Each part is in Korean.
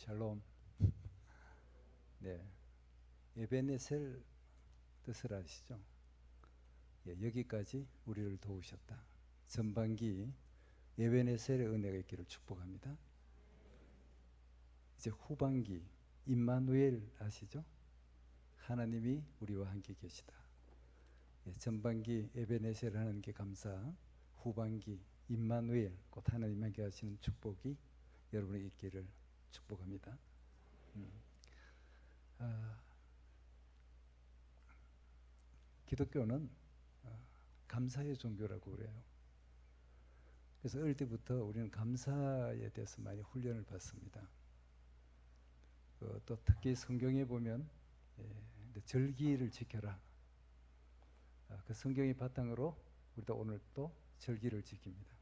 샬롬. 네, 에베네셀 뜻을 아시죠? 예, 여기까지 우리를 도우셨다. 전반기 에베네셀의 은혜가 있기를 축복합니다. 이제 후반기 임마누엘 아시죠? 하나님이 우리와 함께 계시다. 예, 전반기 에베네셀 하나님께 감사, 후반기 임마누엘 곧 하나님 함께 하시는 축복이 여러분에게 있기를 축복합니다. 기독교는 감사의 종교라고 그래요. 그래서 어릴 때부터 우리는 감사에 대해서 많이 훈련을 받습니다. 또 특히 성경에 보면 절기를 지켜라. 그 성경의 바탕으로 우리도 오늘 또 절기를 지킵니다.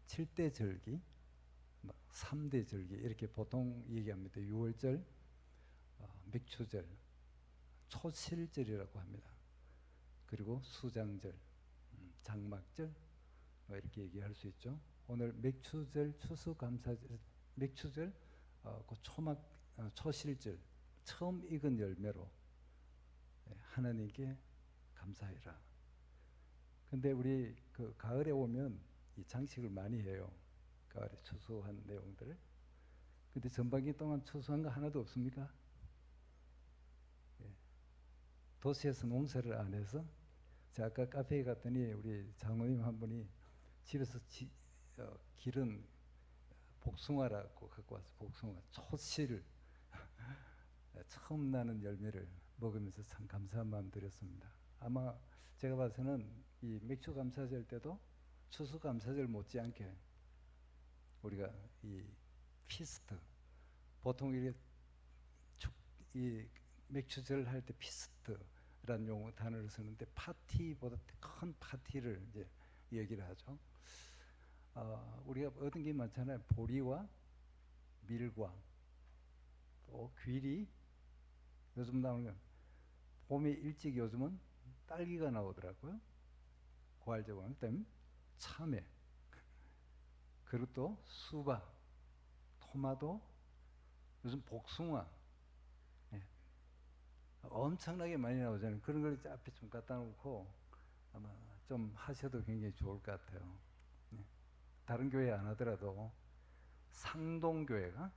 7대 절기, 3대 절기 이렇게 보통 얘기합니다. 유월절, 맥추절, 초실절이라고 합니다. 그리고 수장절, 장막절 이렇게 얘기할 수 있죠. 오늘 맥추절, 추수감사절, 맥추절, 그 초실절, 처음 익은 열매로 하나님께 감사해라. 근데 우리 그 가을에 오면 이 장식을 많이 해요. 가을에 추수한 내용들을. 근데 전반기 동안 추수한 거 하나도 없습니까? 도시에서 농사를 안 해서 제가 아까 카페에 갔더니 우리 장로님 한 분이 집에서 기른 복숭아라고 갖고 와서 복숭아 초실 처음 나는 열매를 먹으면서 참 감사한 마음 드렸습니다. 아마 제가 봐서는 이 맥주 감사절 때도 추수 감사절 못지않게 우리가 이 피스트, 보통 이게 이 맥주절 할 때 피스트라는 용어 단어를 쓰는데 파티보다 큰 파티를 이제 얘기를 하죠. 우리가 얻은 게 많잖아요. 보리와 밀과 또 귀리. 요즘 나오는 건 봄에 일찍 요즘은 딸기가 나오더라고요. 과일적으로. 그다음에 참외, 그리고 또 수박, 토마토, 요즘 복숭아, 엄청나게 많이 나오잖아요. 그런 걸 앞에 좀 갖다 놓고 아마 좀 하셔도 굉장히 좋을 것 같아요. 다른 교회 안 하더라도 상동교회가,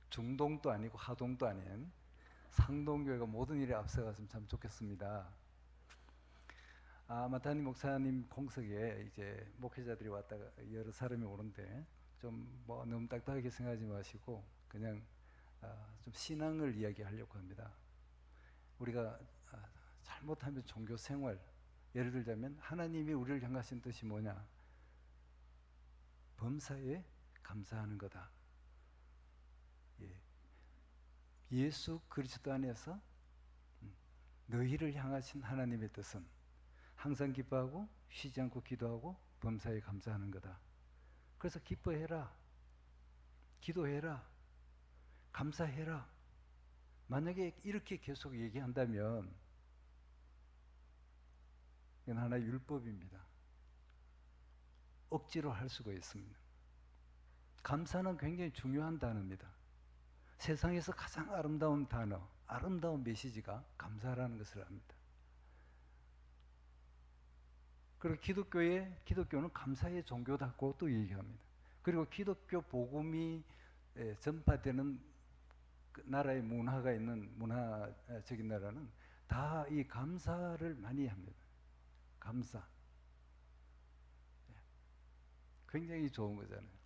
중동도 아니고 하동도 아닌 상동교회가 모든 일에 앞서갔으면 참 좋겠습니다. 마타니 목사님 공석에 이제 목회자들이 왔다가 여러 사람이 오는데 좀 뭐 너무 딱딱하게 생각하지 마시고 그냥 좀 신앙을 이야기하려고 합니다. 우리가 잘못하면 종교 생활, 예를 들자면 하나님이 우리를 향하신 뜻이 뭐냐? 범사에 감사하는 거다. 예수 그리스도 안에서 너희를 향하신 하나님의 뜻은 항상 기뻐하고 쉬지 않고 기도하고 범사에 감사하는 거다. 그래서 기뻐해라, 기도해라, 감사해라. 만약에 이렇게 계속 얘기한다면 이건 하나의 율법입니다. 억지로 할 수가 있습니다. 감사는 굉장히 중요한 단어입니다. 세상에서 가장 아름다운 단어, 아름다운 메시지가 감사라는 것을 합니다. 그리고 기독교는 감사의 종교다고 또 얘기합니다. 그리고 기독교 복음이 전파되는 그 나라의 문화가 있는 문화적인 나라는 다 이 감사를 많이 합니다. 감사. 굉장히 좋은 거잖아요.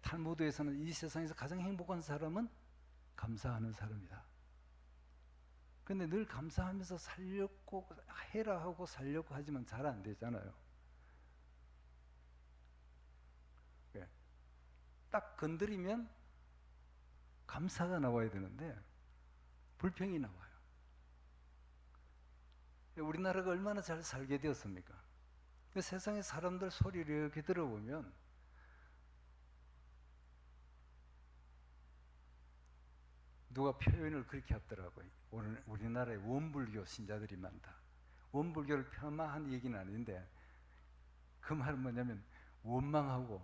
탈무드에서는 이 세상에서 가장 행복한 사람은 감사하는 사람이다. 근데 늘 감사하면서 살려고 해라 하고 살려고 하지만 잘 안 되잖아요. 딱 건드리면 감사가 나와야 되는데 불평이 나와요. 우리나라가 얼마나 잘 살게 되었습니까? 세상의 사람들 소리를 이렇게 들어보면 누가 표현을 그렇게 하더라고요. 오늘 우리나라에 원불교 신자들이 많다. 원불교를 폄하한 얘기는 아닌데 그 말은 뭐냐면 원망하고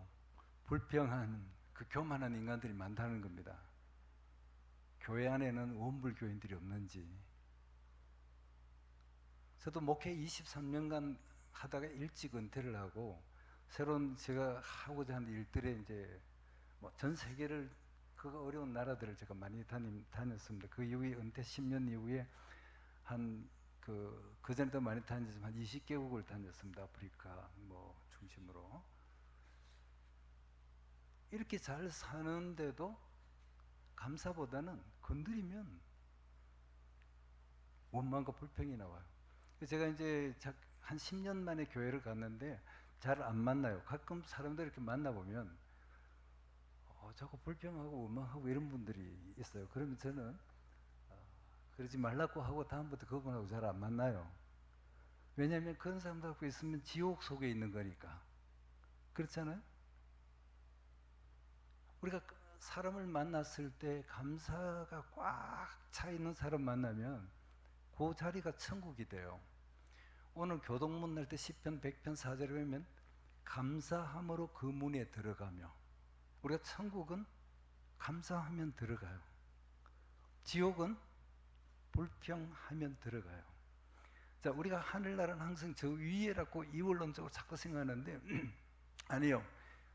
불평하는 그 교만한 인간들이 많다는 겁니다. 교회 안에는 원불 교인들이 없는지. 저도 목회 23년간 하다가 일찍 은퇴를 하고 새로운 제가 하고자 하는 일들에 이제 뭐 전 세계를 그 어려운 나라들을 제가 많이 다녔습니다. 그 이후에 은퇴 10년 이후에 그 전에도 많이 다녔지만 한 20개국을 다녔습니다. 아프리카 뭐 중심으로. 이렇게 잘 사는데도 감사보다는 건드리면 원망과 불평이 나와요. 제가 이제 한 10년 만에 교회를 갔는데 잘 안 만나요. 가끔 사람들 이렇게 만나보면 자꾸 불평하고 원망하고 이런 분들이 있어요. 그러면 저는 그러지 말라고 하고 다음부터 그분하고 잘 안 만나요. 왜냐하면 그런 사람들하고 있으면 지옥 속에 있는 거니까. 그렇잖아요? 우리가 사람을 만났을 때 감사가 꽉 차 있는 사람 만나면 그 자리가 천국이 돼요. 오늘 교동문 날 때 시편 100편 4절에 보면 감사함으로 그 문에 들어가며, 우리가 천국은 감사하면 들어가요. 지옥은 불평하면 들어가요. 자, 우리가 하늘나라는 항상 저 위에라고 이원론적으로 자꾸 생각하는데 아니요.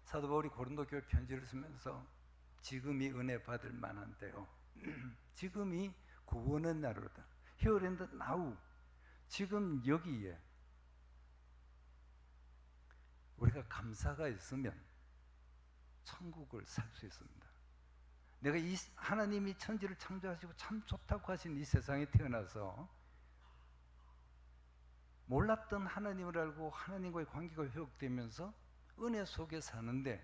사도 바울이 고린도 교회 편지를 쓰면서 지금이 은혜 받을 만한 때요. 지금이 구원의 날이다. Here and now. 지금 여기에 우리가 감사가 있으면 천국을 살 수 있습니다. 내가 이 하나님이 천지를 창조하시고 참 좋다고 하신 이 세상에 태어나서 몰랐던 하나님을 알고 하나님과의 관계가 회복되면서 은혜 속에 사는데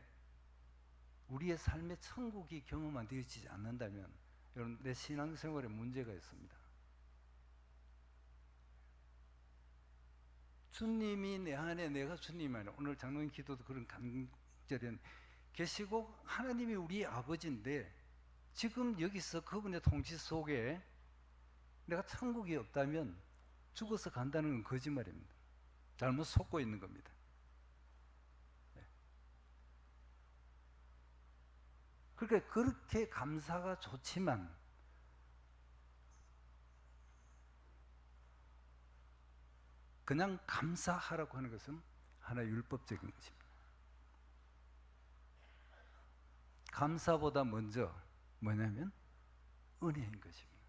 우리의 삶의 천국이 경험만 되어지지 않는다면 여러분, 내 신앙생활에 문제가 있습니다. 주님이 내 안에, 내가 주님 안에, 오늘 장로님 기도도 그런 간절한 계시고 하나님이 우리 아버지인데 지금 여기서 그분의 통치 속에 내가 천국이 없다면 죽어서 간다는 건 거짓말입니다. 잘못 속고 있는 겁니다. 그러니까 그렇게 감사가 좋지만 그냥 감사하라고 하는 것은 하나의 율법적인 것입니다. 감사보다 먼저 뭐냐면 은혜인 것입니다.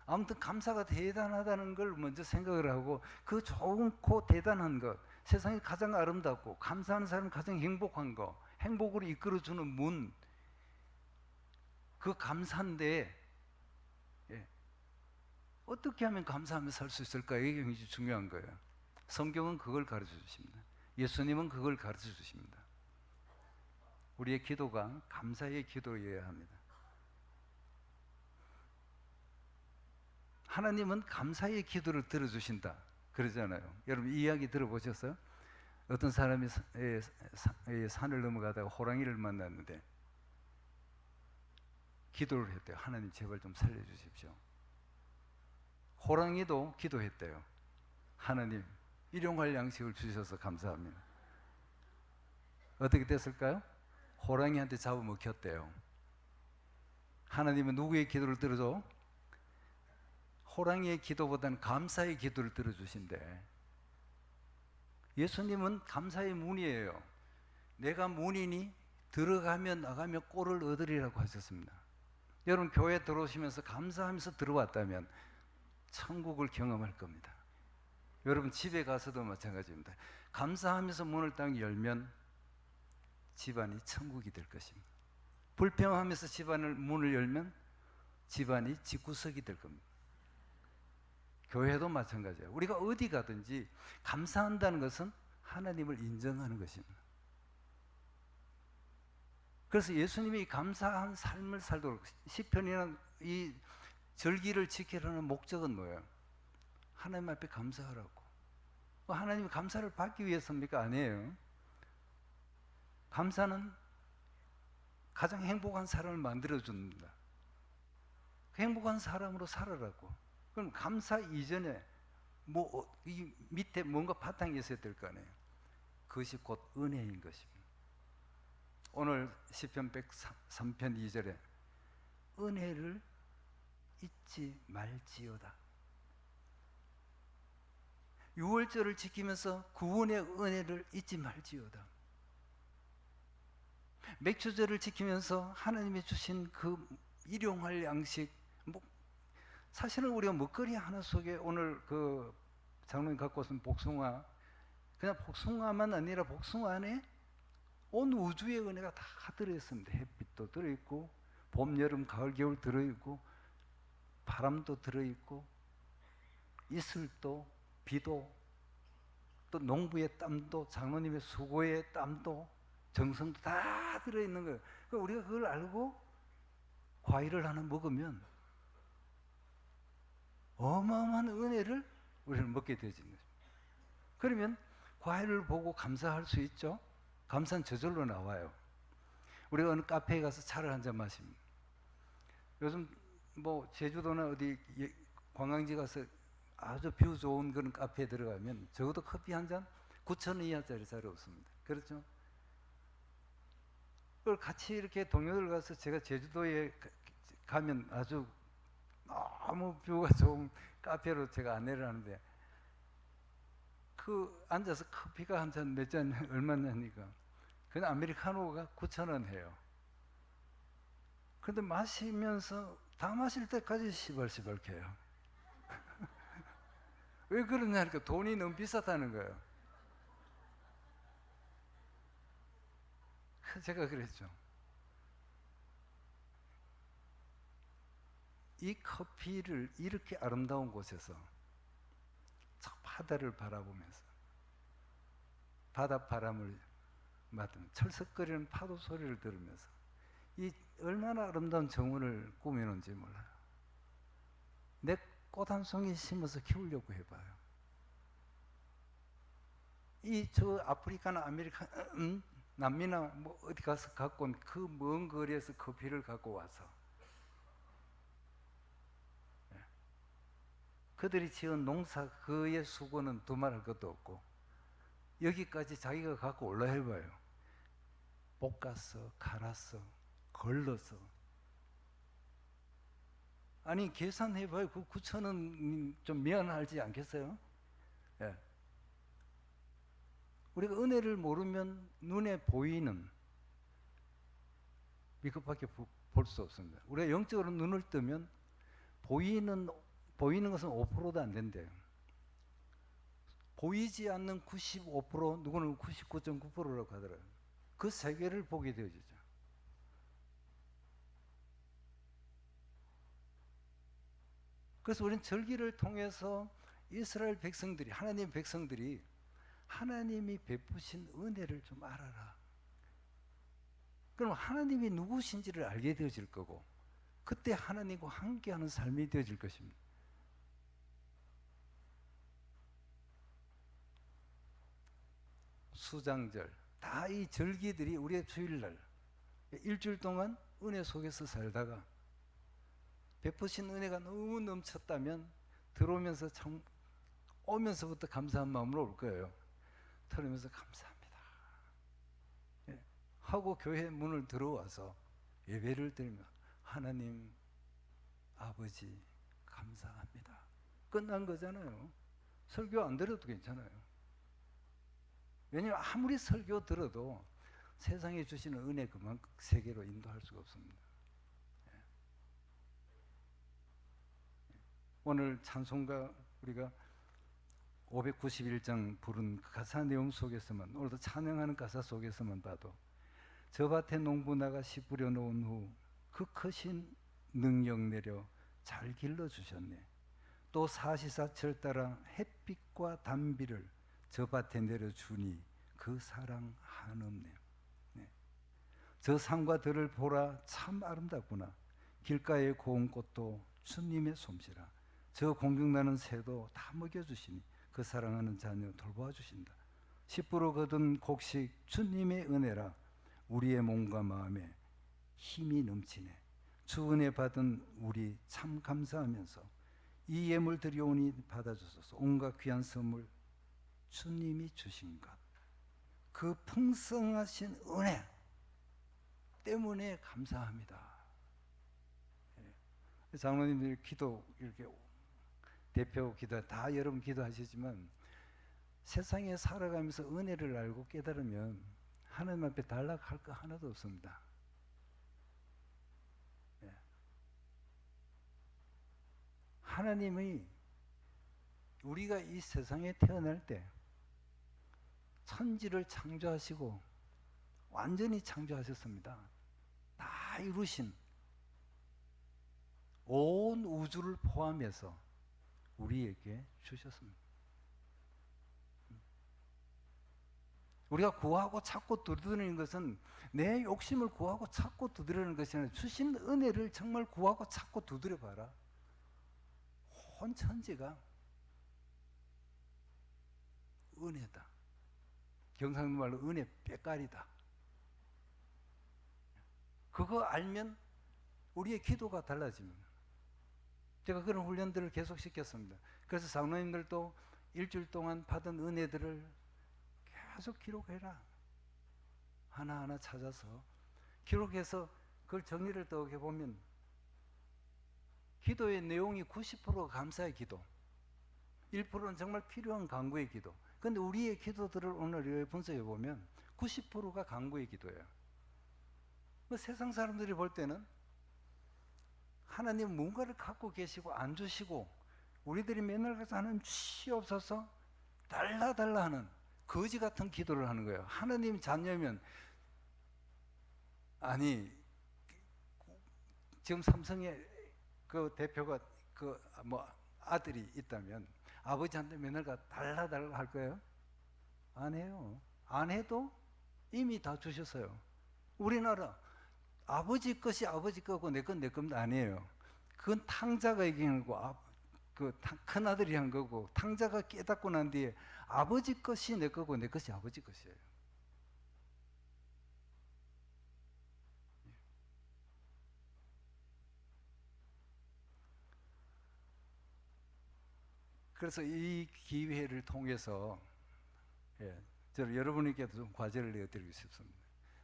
아무튼 감사가 대단하다는 걸 먼저 생각을 하고 그 좋고 대단한 것, 세상에 가장 아름답고 감사하는 사람이 가장 행복한 것, 행복으로 이끌어주는 문, 그 감사인데 어떻게 하면 감사하며 살 수 있을까? 이게 굉장히 중요한 거예요. 성경은 그걸 가르쳐 주십니다. 예수님은 그걸 가르쳐 주십니다. 우리의 기도가 감사의 기도여야 합니다. 하나님은 감사의 기도를 들어주신다 그러잖아요. 여러분 이 이야기 들어보셨어요? 어떤 사람이 산을 넘어가다가 호랑이를 만났는데 기도를 했대요. 하나님 제발 좀 살려주십시오. 호랑이도 기도했대요. 하나님 일용할 양식을 주셔서 감사합니다. 어떻게 됐을까요? 호랑이한테 잡아먹혔대요. 하나님은 누구의 기도를 들어줘? 호랑이의 기도보다는 감사의 기도를 들어주신대. 예수님은 감사의 문이에요. 내가 문이니 들어가면 나가며 꼴을 얻으리라고 하셨습니다. 여러분 교회 들어오시면서 감사하면서 들어왔다면 천국을 경험할 겁니다. 여러분 집에 가서도 마찬가지입니다. 감사하면서 문을 딱 열면 집안이 천국이 될 것입니다. 불평하면서 집안을 문을 열면 집안이 집구석이 될 겁니다. 교회도 마찬가지예요. 우리가 어디 가든지 감사한다는 것은 하나님을 인정하는 것입니다. 그래서 예수님이 감사한 삶을 살도록 시편이나 이 절기를 지키려는 목적은 뭐예요? 하나님 앞에 감사하라고. 하나님이 감사를 받기 위해서입니까? 아니에요. 감사는 가장 행복한 사람을 만들어줍니다. 행복한 사람으로 살아라고. 그럼 감사 이전에 이 밑에 뭔가 바탕이 있어야 될 거 아니에요. 그것이 곧 은혜인 것입니다. 오늘 시편 103편 2절에 은혜를 잊지 말지어다. 유월절을 지키면서 구원의 은혜를 잊지 말지어다. 맥주절을 지키면서 하나님이 주신 그 일용할 양식, 사실은 우리가 먹거리 하나 속에 오늘 그 장로님 갖고 오신 복숭아, 그냥 복숭아만 아니라 복숭아 안에 온 우주의 은혜가 다 들어있습니다. 햇빛도 들어있고 봄, 여름, 가을, 겨울 들어있고 바람도 들어있고 이슬도 비도 또 농부의 땀도 장로님의 수고의 땀도 정성도 다 들어있는 거예요. 그러니까 우리가 그걸 알고 과일을 하나 먹으면 어마어마한 은혜를 우리는 먹게 되어지는 거죠. 그러면 과일을 보고 감사할 수 있죠. 감사는 저절로 나와요. 우리가 어느 카페에 가서 차를 한 잔 마십니다. 요즘 뭐 제주도나 어디 관광지 가서 아주 뷰 좋은 그런 카페에 들어가면 적어도 커피 한 잔 9,000원 이하짜리 잘 없습니다. 그렇죠? 그걸 같이 이렇게 동료들 가서 제가 제주도에 가면 아주 너무 뷰가 좋은 카페로 제가 안내를 하는데 그 앉아서 커피가 한 잔 몇 잔 얼마냐니까 그냥 아메리카노가 9,000원 해요. 근데 마시면서 다 마실 때까지 시벌시벌 해요. 왜 그러냐니까 돈이 너무 비싸다는 거예요. 제가 그랬죠. 이 커피를 이렇게 아름다운 곳에서 저 바다를 바라보면서 바닷바람을 맡으면 철썩거리는 파도 소리를 들으면서 이 얼마나 아름다운 정원을 꾸며놓은지 몰라요. 내 꽃 한 송이 심어서 키우려고 해봐요. 이 저 아프리카나 아메리카 남미나 뭐 어디 가서 갖고 온 그 먼 거리에서 커피를 갖고 와서 그들이 지은 농사 그의 수고는 두말할 것도 없고 여기까지 자기가 갖고 올라 해봐요. 볶았어, 갈았어, 걸러서. 아니 계산해봐요. 그 9,000원 좀 미안하지 않겠어요? 예. 우리가 은혜를 모르면 눈에 보이는 이것밖에 볼 수 없습니다. 우리가 영적으로 눈을 뜨면 보이는 것은 5%도 안 된대요. 보이지 않는 95%, 누구는 99.9%라고 하더라고요. 그 세계를 보게 되어지죠. 그래서 우리는 절기를 통해서 이스라엘 백성들이, 하나님의 백성들이 하나님이 베푸신 은혜를 좀 알아라. 그럼 하나님이 누구신지를 알게 되어질 거고 그때 하나님과 함께하는 삶이 되어질 것입니다. 수장절, 다 이 절기들이 우리의 주일날 일주일 동안 은혜 속에서 살다가 베푸신 은혜가 너무 넘쳤다면 들어오면서 참 오면서부터 감사한 마음으로 올 거예요. 들으면서 감사합니다. 예. 하고 교회 문을 들어와서 예배를 드리며 하나님 아버지 감사합니다. 끝난 거잖아요. 설교 안 들어도 괜찮아요. 왜냐하면 아무리 설교 들어도 세상에 주시는 은혜 그만큼 세계로 인도할 수가 없습니다. 오늘 찬송가 우리가 591장 부른 가사 내용 속에서만, 오늘도 찬양하는 가사 속에서만 봐도 저 밭에 농부 나가 씨 뿌려 놓은 후 그 크신 능력 내려 잘 길러 주셨네. 또 사시사철 따라 햇빛과 단비를 저 밭에 내려주니 그 사랑 한없네. 네. 저 산과 들을 보라 참 아름답구나. 길가의 고운 꽃도 주님의 솜씨라. 저 공중나는 새도 다 먹여주시니 그 사랑하는 자녀 돌보아 주신다. 씨 뿌려 거둔 곡식 주님의 은혜라. 우리의 몸과 마음에 힘이 넘치네. 주 은혜 받은 우리 참 감사하면서 이 예물 드려오니 받아주소서. 온갖 귀한 선물 주님이 주신 것, 그 풍성하신 은혜, 때문에 감사합니다. 예. 장로님들 기도 이렇게 대표 기도 다 여러분 기도하시지만 세상에 살아가면서 은혜를 알고 깨달으면 하나님 앞에 단락할 거 하나도 없습니다. 예. 하나님이 우리가 이 세상에 태어날 때 천지를 창조하시고 완전히 창조하셨습니다. 다 이루신 온 우주를 포함해서 우리에게 주셨습니다. 우리가 구하고 찾고 두드리는 것은 내 욕심을 구하고 찾고 두드리는 것이 아니라 주신 은혜를 정말 구하고 찾고 두드려 봐라. 온 천지가 은혜다. 경상도 말로 은혜 빼깔이다. 그거 알면 우리의 기도가 달라집니다. 제가 그런 훈련들을 계속 시켰습니다. 그래서 장로님들도 일주일 동안 받은 은혜들을 계속 기록해라. 하나하나 찾아서 기록해서 그걸 정리를 또 해보면 기도의 내용이 90%가 감사의 기도, 1%는 정말 필요한 간구의 기도. 그런데 우리의 기도들을 오늘 분석해 보면 90%가 간구의 기도예요. 세상 사람들이 볼 때는 하나님 뭔가를 갖고 계시고 안 주시고 우리들이 맨날 가서 하나님 주시옵소서 달라 하는 거지 같은 기도를 하는 거예요. 하나님 자녀면 아니 지금 삼성의 그 대표가 그 뭐 아들이 있다면 아버지한테 맨날 가 달라 할 거예요? 안 해요. 안 해도 이미 다 주셨어요. 우리나라 아버지 것이 아버지 거고 내 건 내 겁니다. 아니에요. 그건 탕자가 얘기한 거고 그 큰아들이 한 거고 탕자가 깨닫고 난 뒤에 아버지 것이 내 거고 내 것이 아버지 것이에요. 그래서 이 기회를 통해서 저는 여러분에게도 좀 과제를 내어드리고 싶습니다.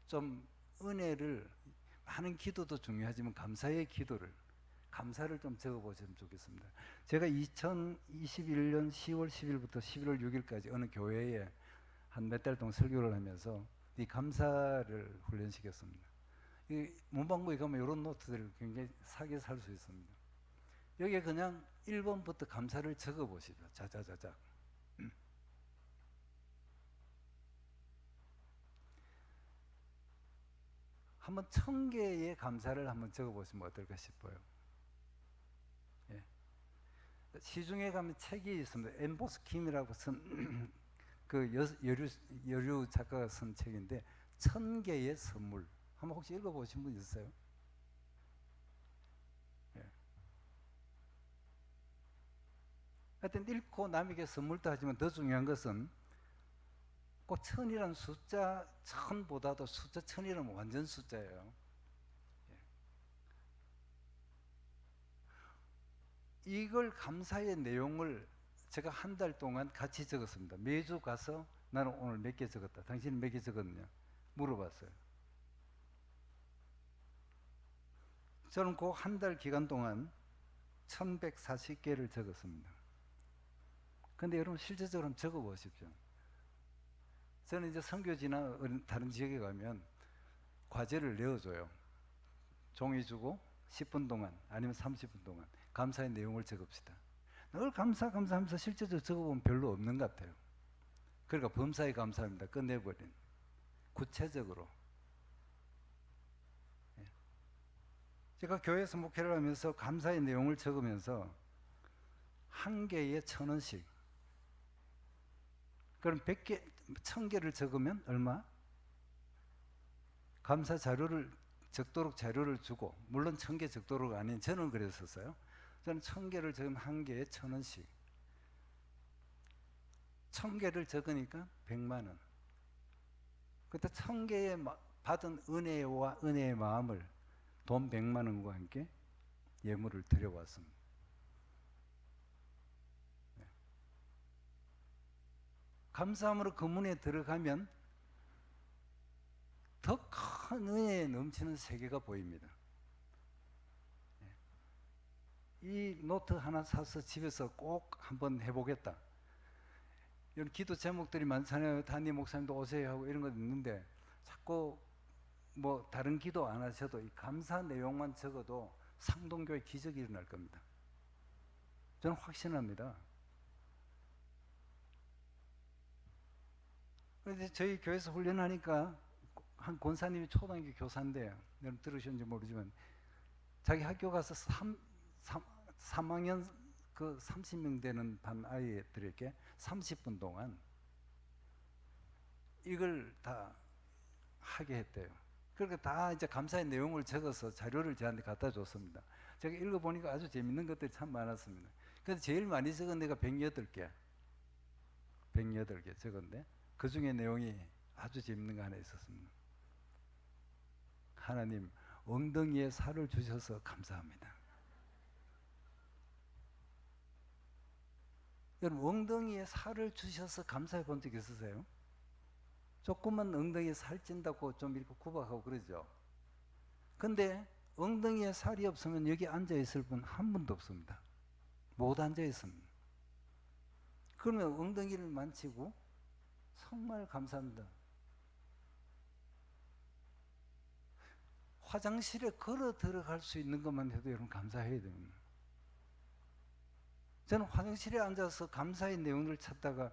좀 은혜를 많은 기도도 중요하지만 감사의 기도를 감사를 좀 적어보시면 좋겠습니다. 제가 2021년 10월 10일부터 11월 6일까지 어느 교회에 한 몇 달 동안 설교를 하면서 이 감사를 훈련시켰습니다. 이 문방구에 가면 이런 노트들을 굉장히 싸게 살 수 있습니다. 여기에 그냥 1번부터 감사를 적어보시죠. 자자자자. 한번 1000개의 감사를 한번 적어보시면 어떨까 싶어요. 예. 시중에 가면 책이 있습니다. 엠보스 킴이라고 쓴 그 여류 작가가 쓴 책인데 1000개의 선물. 한번 혹시 읽어보신 분 있어요? 예. 하여튼 읽고 남에게 선물도 하지만 더 중요한 것은 꼭 1000이라는 숫자 1000보다도 숫자 1000이라면 완전 숫자예요. 이걸 감사의 내용을 제가 한 달 동안 같이 적었습니다. 매주 가서 나는 오늘 몇 개 적었다. 당신은 몇 개 적었냐? 물어봤어요. 저는 그 한 달 기간 동안 1140개를 적었습니다. 근데 여러분 실제적으로 한번 적어보십시오. 저는 이제 선교지나 다른 지역에 가면 과제를 내어줘요. 종이 주고 10분 동안 아니면 30분 동안 감사의 내용을 적읍시다. 늘 감사하면서 실제적으로 적어보면 별로 없는 것 같아요. 그러니까 범사에 감사합니다. 끝내버린. 구체적으로. 제가 교회에서 목회를 하면서 감사의 내용을 적으면서 한 개에 1000원씩. 그럼 100개, 1000개를 적으면 얼마? 감사 자료를 적도록 자료를 주고, 물론 1000개 적도록 아닌 저는 그랬었어요. 저는 1000개를 적으면 한 개에 1000원씩. 1000개를 적으니까 100만 원. 그때 1000개의 받은 은혜와 은혜의 마음을 돈 100만 원과 함께 예물을 드려왔습니다. 네. 감사함으로 그 문에 들어가면 더 큰 은혜에 넘치는 세계가 보입니다. 이 노트 하나 사서 집에서 꼭 한번 해보겠다. 이런 기도 제목들이 많잖아요. 담임 목사님도 오세요 하고 이런 거 있는데 자꾸 뭐 다른 기도 안 하셔도 이 감사 내용만 적어도 상동교회 기적이 일어날 겁니다. 저는 확신합니다. 그런데 저희 교회에서 훈련하니까 한 권사님이 초등학교 교사인데 여러분 들으셨는지 모르지만 자기 학교 가서 3학년 그 30명 되는 반 아이들에게 30분 동안 이걸 다 하게 했대요. 그러니까 다 이제 감사의 내용을 적어서 자료를 저한테 갖다 줬습니다. 제가 읽어보니까 아주 재밌는 것들이 참 많았습니다. 그래서 제일 많이 적은 데가 108개 적었는데 그 중에 내용이 아주 재밌는 거 하나 있었습니다. 하나님, 엉덩이에 살을 주셔서 감사합니다. 여러분, 엉덩이에 살을 주셔서 감사해 본 적 있으세요? 조금만 엉덩이에 살찐다고 좀 이렇게 구박하고 그러죠. 근데 엉덩이에 살이 없으면 여기 앉아 있을 분 한 분도 없습니다. 못 앉아 있습니다. 그러면 엉덩이를 만지고 정말 감사합니다. 화장실에 걸어 들어갈 수 있는 것만 해도 여러분 감사해야 됩니다. 저는 화장실에 앉아서 감사의 내용을 찾다가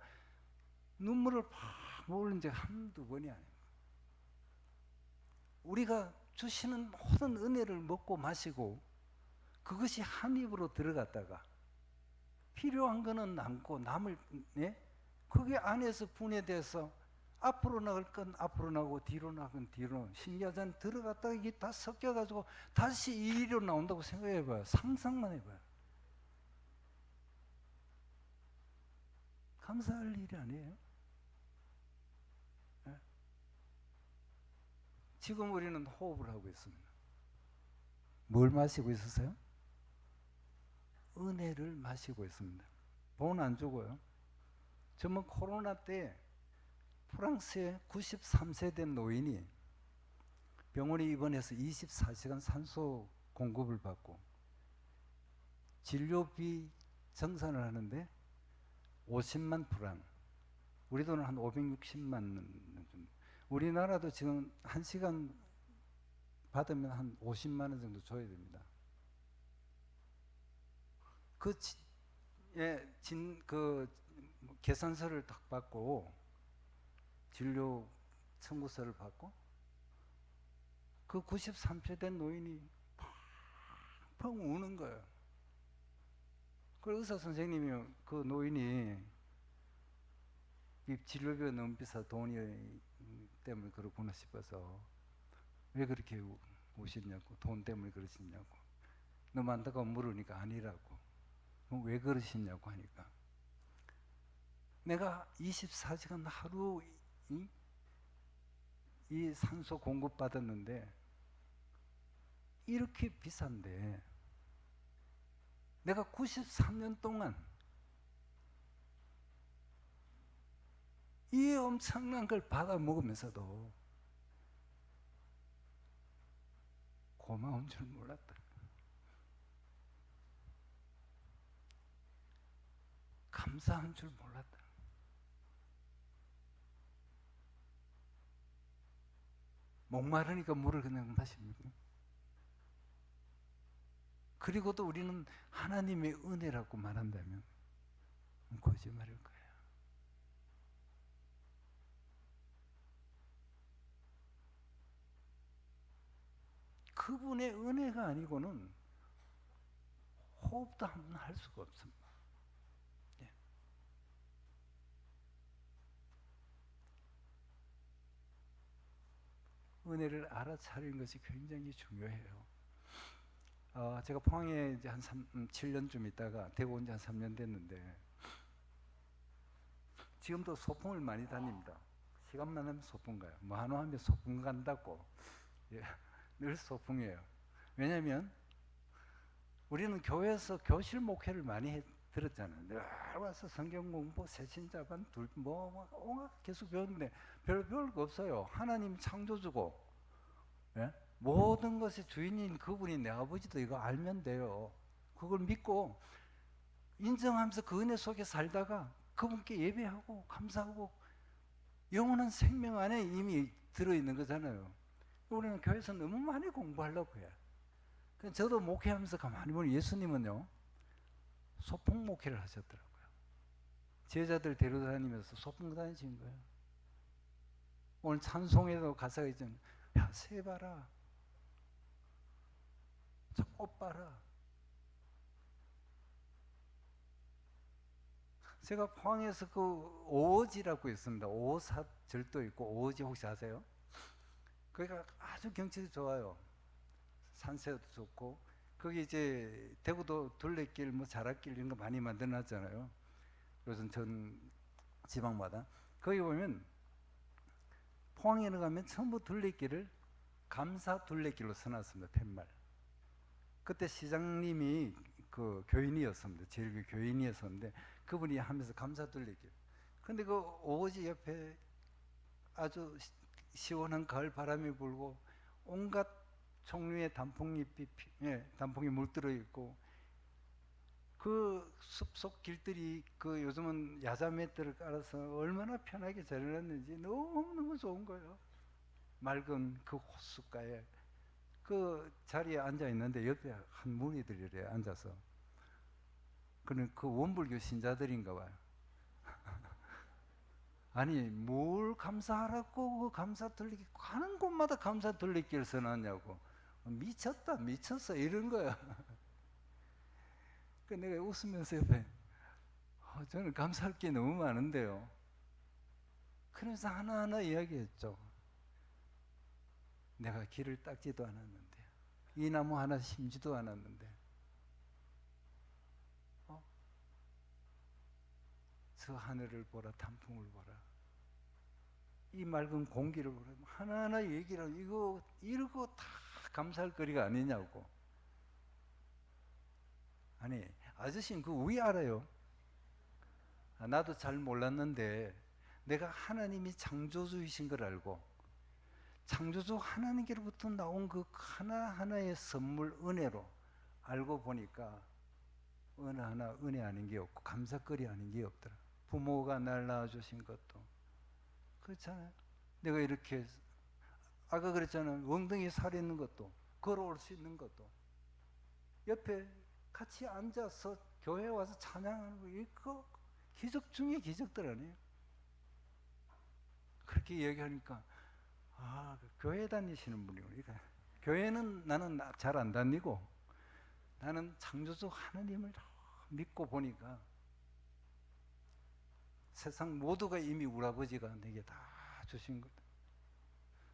눈물을 팍 흘린 적 한두 번이 아닙니다. 우리가 주시는 모든 은혜를 먹고 마시고 그것이 한 입으로 들어갔다가 필요한 거는 남고 남을 그게 안에서 분해돼서 앞으로 나갈 건 앞으로 나오고 뒤로 나간 뒤로 신기하잖아요. 들어갔다가 이게 다 섞여가지고 다시 이리로 나온다고 생각해봐요. 상상만 해봐요. 감사할 일이 아니에요. 네? 지금 우리는 호흡을 하고 있습니다. 뭘 마시고 있으세요? 은혜를 마시고 있습니다. 돈 안 주고요. 저는 코로나 때 프랑스의 93세 된 노인이 병원에 입원해서 24시간 산소 공급을 받고 진료비 정산을 하는데 50만 프랑, 우리 돈은 한 560만 원 정도. 우리나라도 지금 1시간 받으면 한 50만 원 정도 줘야 됩니다. 그 계산서를 딱 받고 진료 청구서를 받고 그 93세 된 노인이 펑펑 우는 거예요. 그 의사 선생님이 그 노인이 이 진료비가 너무 비싸 돈이 때문에 그렇구나 싶어서 왜 그렇게 우시냐고, 돈 때문에 그러시냐고, 너무 안타까워 물으니까 아니라고. 그럼 왜 그러시냐고 하니까 내가 24시간 하루 이 산소 공급 받았는데 이렇게 비싼데 내가 93년 동안 이 엄청난 걸 받아 먹으면서도 고마운 줄 몰랐다. 감사한 줄 몰랐다. 목마르니까 물을 그냥 마십니까? 그리고도 우리는 하나님의 은혜라고 말한다면 거짓말일 거예요. 그분의 은혜가 아니고는 호흡도 한번 할 수가 없습니다. 예. 은혜를 알아차리는 것이 굉장히 중요해요. 제가 포항에 이제 한 7년쯤 있다가 대구 온 지 한 3년 됐는데 지금도 소풍을 많이 다닙니다. 시간만 하면 소풍 가요. 뭐 하노 하면 소풍 간다고. 예, 늘 소풍이에요. 왜냐하면 우리는 교회에서 교실 목회를 많이 들었잖아요. 늘 와서 성경 공부, 새신자반, 온갖 계속 배웠는데 별 거 없어요. 하나님 창조주고 예? 모든 것의 주인인 그분이 내 아버지도 이거 알면 돼요. 그걸 믿고 인정하면서 그 은혜 속에 살다가 그분께 예배하고 감사하고 영원한 생명 안에 이미 들어있는 거잖아요. 우리는 교회에서 너무 많이 공부하려고 해요. 저도 목회하면서 가만히 보니 예수님은요, 소풍 목회를 하셨더라고요. 제자들 데려다니면서 소풍 다니신 거예요. 오늘 찬송에도 가사가 있잖아요. 야, 새 봐라. 저 꽃 봐라. 제가 포항에서 그 오지라고 있습니다. 오사절도 있고 오지 혹시 아세요? 거기가 아주 경치도 좋아요. 산세도 좋고 거기 이제 대구도 둘레길 뭐 자락길 이런 거 많이 만들어놨잖아요. 요즘 전 지방마다 거기 보면 포항에 가면 전부 둘레길을 감사 둘레길로 써놨습니다. 팻말. 그때 시장님이 그 교인이었습니다. 제일 그 교인이었었는데 그분이 하면서 감사 둘레길. 근데 그 오지 옆에 아주 시원한 가을 바람이 불고 온갖 종류의 단풍잎이 단풍이 물들어 있고 그 숲속 길들이 그 요즘은 야자매들을 깔아서 얼마나 편하게 잘 해놨는지 너무너무 좋은 거예요. 맑은 그 호숫가에 그 자리에 앉아 있는데 옆에 한 무리들이 이래 앉아서 그 원불교 신자들인가 봐요. 아니 뭘 감사하라고 그 감사 돌리기 가는 곳마다 감사 돌리기를 써놨냐고. 미쳤다 미쳤어 이런 거야. 그 내가 웃으면서 옆에 저는 감사할 게 너무 많은데요. 그래서 하나하나 이야기했죠. 내가 길을 닦지도 않았는데 이 나무 하나 심지도 않았는데 저 하늘을 보라 단풍을 보라 이 맑은 공기를 보라 하나하나 얘기를 하고 이러고 다 감사할 거리가 아니냐고. 아니 아저씨는 그 왜 알아요? 나도 잘 몰랐는데 내가 하나님이 창조주이신 걸 알고 창조주 하나님께로부터 나온 그 하나하나의 선물 은혜로 알고 보니까 어느 하나 은혜 아닌 게 없고 감사거리 아닌 게 없더라. 부모가 날 낳아주신 것도 그렇잖아요. 내가 이렇게 아까 그랬잖아요. 엉덩이에 살 있는 것도 걸어올 수 있는 것도 옆에 같이 앉아서 교회 와서 찬양하는 거 이거 기적 중에 기적들 아니에요. 그렇게 얘기하니까 교회 다니시는 분이구나. 교회는 나는 잘 안 다니고 나는 창조주 하나님을 믿고 보니까 세상 모두가 이미 우리 아버지가 내게 다 주신 거다.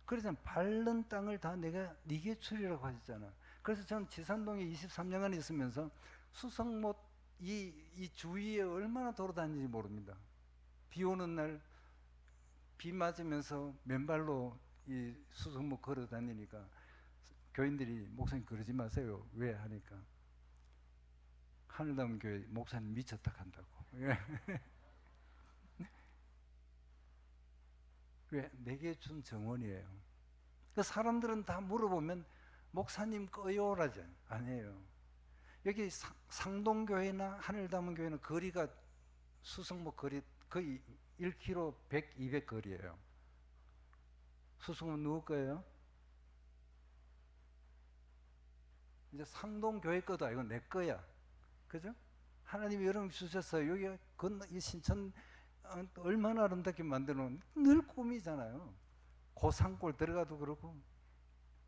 그래서 밟는 땅을 다 내가 네게 주리라고 하셨잖아. 그래서 저는 지산동에 23년간 있으면서 수성못 이 주위에 얼마나 돌아다니는지 모릅니다. 비 오는 날 비 맞으면서 맨발로 이 수성못 걸어 다니니까 교인들이 목사님 그러지 마세요. 왜 하니까 하늘담 교회 목사님 미쳤다 한다고. 왜? 내게 준 정원이에요. 그 사람들은 다 물어보면 목사님 거요라죠. 아니에요. 여기 상동교회나 하늘담은교회는 거리가 수성목 거리 거의 1km 100, 200 거리예요. 수성목 누구 거예요? 이제 상동교회 거도 아니고 내 거야. 그죠? 하나님이 여러분 주셨어요. 여기 이 신천 얼마나 아름답게 만들어놓은 늘 꿈이잖아요. 고산골 들어가도 그렇고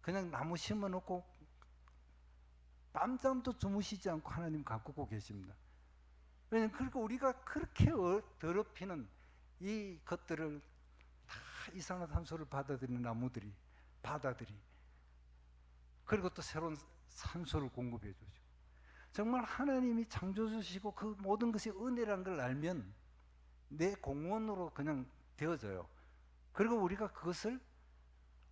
그냥 나무 심어놓고 밤잠도 주무시지 않고 하나님 가꾸고 계십니다. 왜냐하면 그러니까 우리가 그렇게 더럽히는 이 것들을 다 이산화탄소를 받아들이는 나무들이 바다들이 그리고 또 새로운 산소를 공급해 주죠. 정말 하나님이 창조주시고 그 모든 것이 은혜라는 걸 알면 내 공원으로 그냥 되어져요. 그리고 우리가 그것을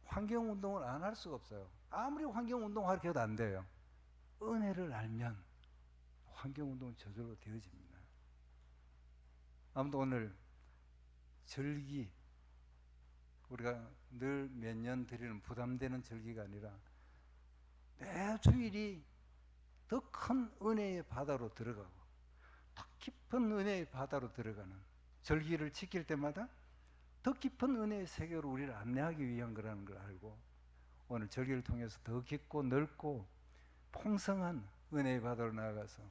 환경운동을 안 할 수가 없어요. 아무리 환경운동을 해도 안 돼요. 은혜를 알면 환경운동은 저절로 되어집니다. 아무튼 오늘 절기 우리가 늘 몇 년 드리는 부담되는 절기가 아니라 매 주일이 더 큰 은혜의 바다로 들어가고 더 깊은 은혜의 바다로 들어가는, 절기를 지킬 때마다 더 깊은 은혜의 세계로 우리를 안내하기 위한 거라는 걸 알고, 오늘 절기를 통해서 더 깊고 넓고 풍성한 은혜의 바다로 나아가서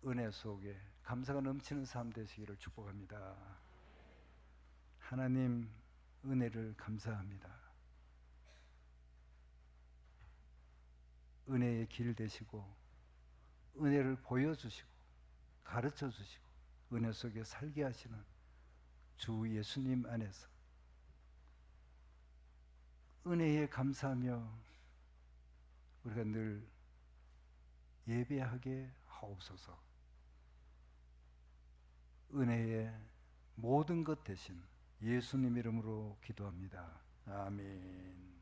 은혜 속에 감사가 넘치는 삶 되시기를 축복합니다. 하나님 은혜를 감사합니다. 은혜의 길 되시고 은혜를 보여주시고 가르쳐 주시고 은혜 속에 살게 하시는 주 예수님 안에서 은혜에 감사하며 우리가 늘 예배하게 하옵소서. 은혜의 모든 것 대신 예수님 이름으로 기도합니다. 아멘.